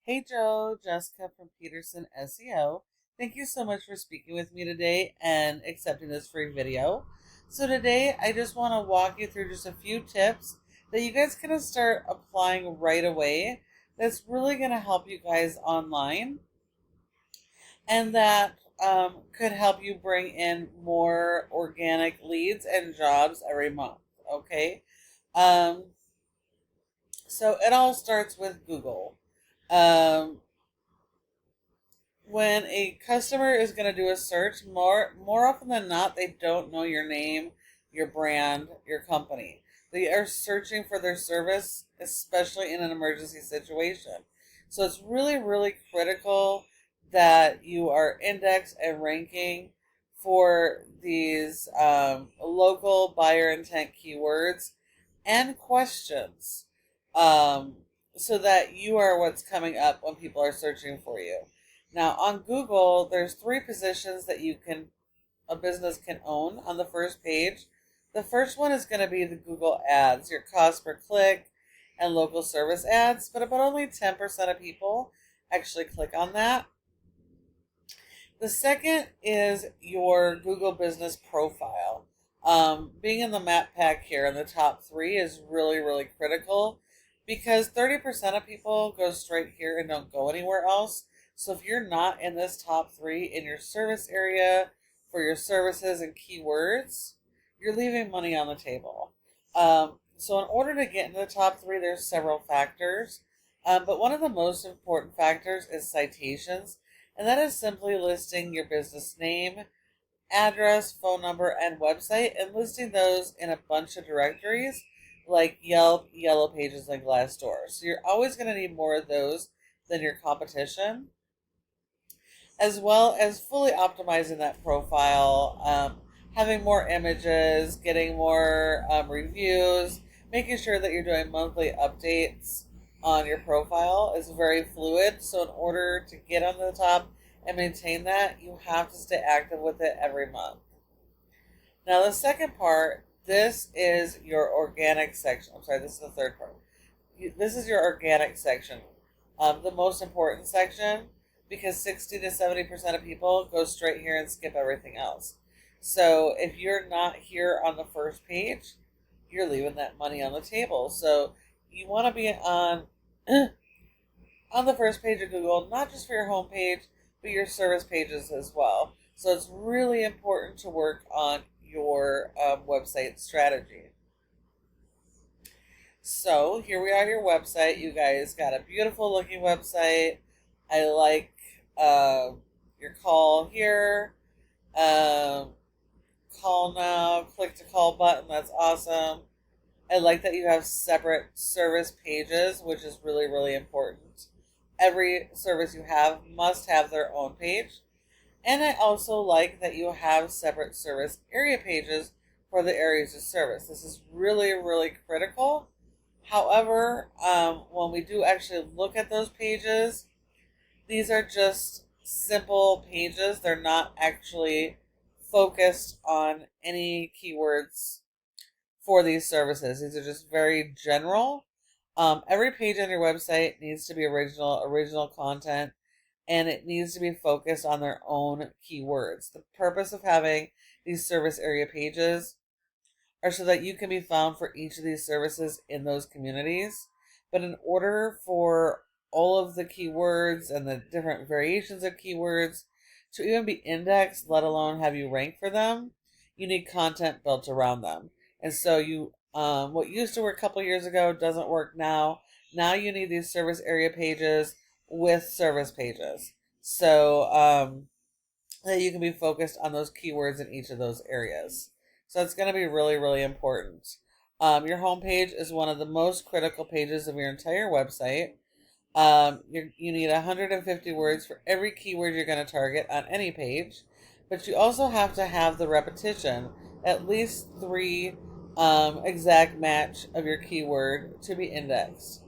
Hey Joe, Jessica from Peterson SEO. Thank you so much for speaking with me today and accepting this free video. So today I just want to walk you through just a few tips that you guys can start applying right away that's really going to help you guys online and that could help you bring in more organic leads and jobs every month. Okay. Um, so it all starts with Google. Um, when a customer is going to do a search, more often than not, they don't know your name, your brand, your company. They are searching for their service, especially in an emergency situation. So it's really, really critical that you are indexed and ranking for these local buyer intent keywords and questions, um, so that you are what's coming up when people are searching for you. Now on Google, there's three positions that a business can own on the first page. The first one is going to be the Google ads, your cost per click and local service ads, but about only 10% of people actually click on that. The second is your Google business profile. Being in the map pack here in the top three is really, really critical because 30% of people go straight here and don't go anywhere else. So if you're not in this top three in your service area for your services and keywords, you're leaving money on the table. So in order to get into the top three, there's several factors. But one of the most important factors is citations, and that is simply listing your business name, address, phone number, and website, and listing those in a bunch of directories like Yelp, Yellow Pages, and Glassdoor. So you're always going to need more of those than your competition, as well as fully optimizing that profile, having more images, getting more reviews, making sure that you're doing monthly updates on your profile is very fluid. So in order to get on the top and maintain that, you have to stay active with it every month. Now the second part, this is your organic section. I'm sorry, this is the third part. This is your organic section, the most important section, because 60 to 70% of people go straight here and skip everything else. So if you're not here on the first page, you're leaving that money on the table. So you want to be on on the first page of Google, not just for your home page, but your service pages as well. So it's really important to work on your website strategy. So here we are, your website. You guys got a beautiful looking website. I like your call here. Call now, click to call button. That's awesome. I like that you have separate service pages, which is really, really important. Every service you have must have their own page. And I also like that you have separate service area pages for the areas of service. This is really, really critical. However, when we do actually look at those pages, these are just simple pages. They're not actually focused on any keywords for these services. These are just very general. Every page on your website needs to be original content, and it needs to be focused on their own keywords. The purpose of having these service area pages are so that you can be found for each of these services in those communities. But in order for all of the keywords and the different variations of keywords to even be indexed, let alone have you rank for them, you need content built around them. And so what used to work a couple years ago doesn't work now. Now you need these service area pages with service pages, so that you can be focused on those keywords in each of those areas. So it's going to be really, really important. Your home page is one of the most critical pages of your entire website. You need 150 words for every keyword you're going to target on any page, but you also have to have the repetition, at least three exact match of your keyword to be indexed.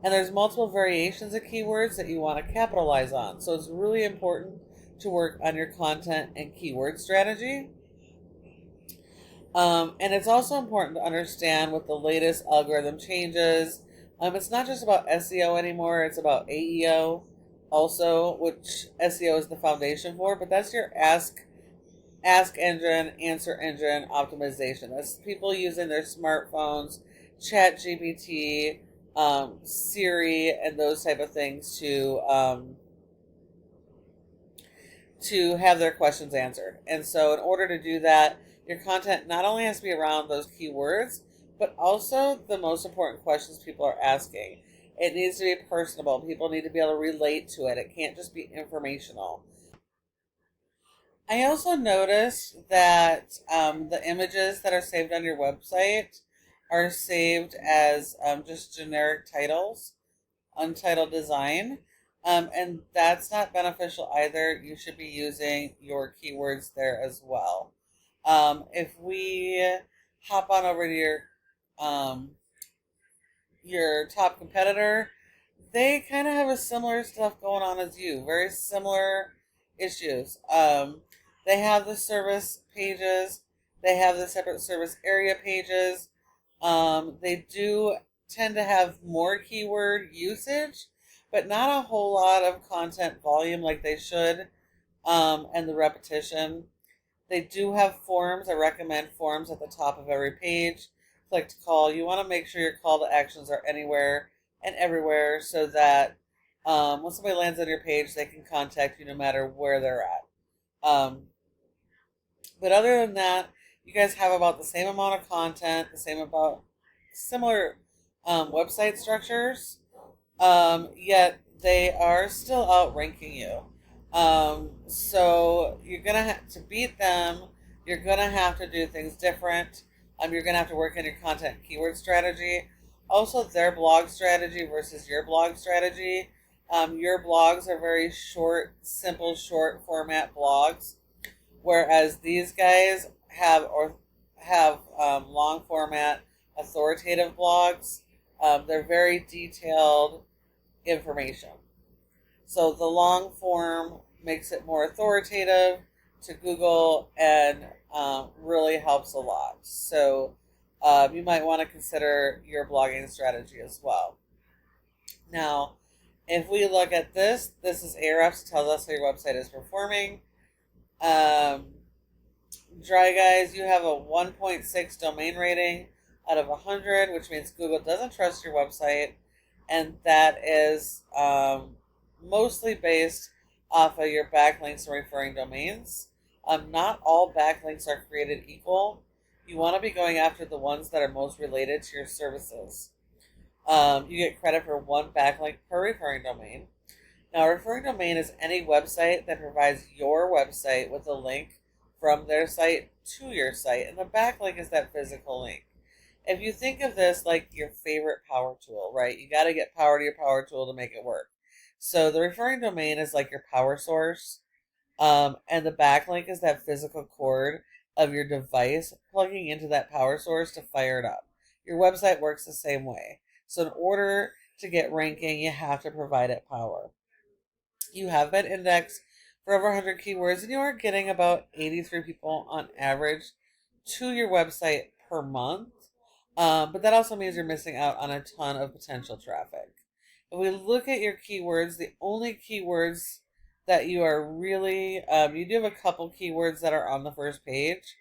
And there's multiple variations of keywords that you want to capitalize on. So it's really important to work on your content and keyword strategy. And it's also important to understand with the latest algorithm changes, It's not just about SEO anymore, it's about AEO also, which SEO is the foundation for, but that's your ask engine, answer engine optimization. That's people using their smartphones, Chat GPT, Siri, and those type of things to have their questions answered. And so, in order to do that, your content not only has to be around those keywords, but also the most important questions people are asking. It needs to be personable. People need to be able to relate to it. It can't just be informational. I also noticed that the images that are saved on your website are saved as just generic titles, untitled design, and that's not beneficial either. You should be using your keywords there as well. If we hop on over to um, your top competitor, they kind of have a similar stuff going on as you, very similar issues. They have the service pages, they have the separate service area pages. They do tend to have more keyword usage, but not a whole lot of content volume like they should, and the repetition. They do have forms. I recommend forms at the top of every page. Click to call. You want to make sure your call to actions are anywhere and everywhere so that when somebody lands on your page, they can contact you no matter where they're at. But other than that, you guys have about the same amount of content, the same about similar website structures, yet they are still outranking you. So you're gonna have to beat them. You're gonna have to do things different. You're gonna have to work on your content keyword strategy. Also, their blog strategy versus your blog strategy. Your blogs are very short, simple, short format blogs, whereas these guys have long format, authoritative blogs. They're very detailed information. So the long form makes it more authoritative to Google and really helps a lot. So you might want to consider your blogging strategy as well. Now, if we look at this is Ahrefs, tells us how your website is performing. Dry Guys, you have a 1.6 domain rating out of 100, which means Google doesn't trust your website, and that is mostly based off of your backlinks and referring domains. Not all backlinks are created equal. You want to be going after the ones that are most related to your services. You get credit for one backlink per referring domain. Now, a referring domain is any website that provides your website with a link from their site to your site, and the backlink is that physical link. If you think of this like your favorite power tool, right? You got to get power to your power tool to make it work. So the referring domain is like your power source, and the backlink is that physical cord of your device plugging into that power source to fire it up. Your website works the same way. So in order to get ranking, you have to provide it power. You have been indexed for over 100 keywords, and you are getting about 83 people on average to your website per month. But that also means you're missing out on a ton of potential traffic. If we look at your keywords, the only keywords that you are really, you do have a couple keywords that are on the first page,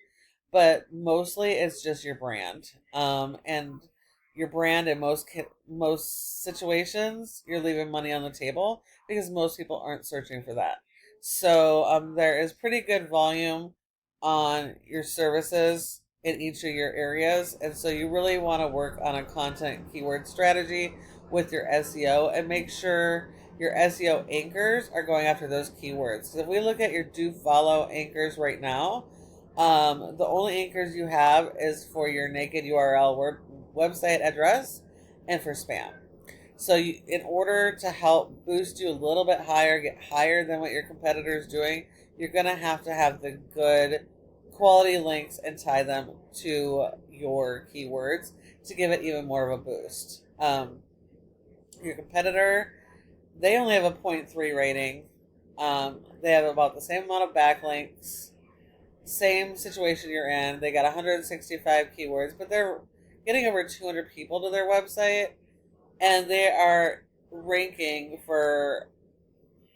but mostly it's just your brand. And your brand in most situations, you're leaving money on the table because most people aren't searching for that. So there is pretty good volume on your services in each of your areas, and so you really want to work on a content keyword strategy with your SEO and make sure your SEO anchors are going after those keywords. So if we look at your do follow anchors right now, the only anchors you have is for your naked URL website address and for spam. So in order to help boost you a little bit higher, get higher than what your competitor is doing, you're going to have the good quality links and tie them to your keywords to give it even more of a boost. Your competitor, they only have a 0.3 rating. They have about the same amount of backlinks, same situation you're in. They got 165 keywords, but they're getting over 200 people to their website. and they are ranking for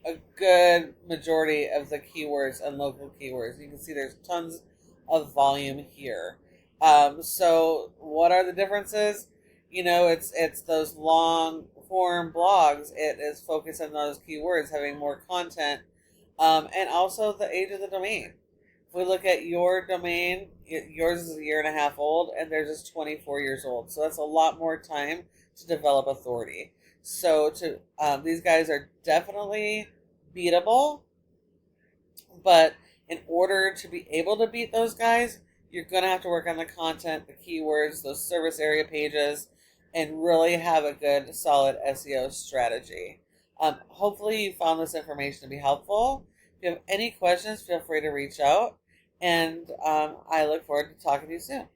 a good majority of the keywords and local keywords. You can see there's tons of volume here. So what are the differences? It's those long form blogs. It is focused on those keywords, having more content, and also the age of the domain. If we look at your domain, yours is a year and a half old, and theirs is 24 years old. So that's a lot more time to develop authority. So these guys are definitely beatable, but in order to be able to beat those guys, you're going to have to work on the content, the keywords, those service area pages, and really have a good, solid SEO strategy. Hopefully you found this information to be helpful. If you have any questions, feel free to reach out, and I look forward to talking to you soon.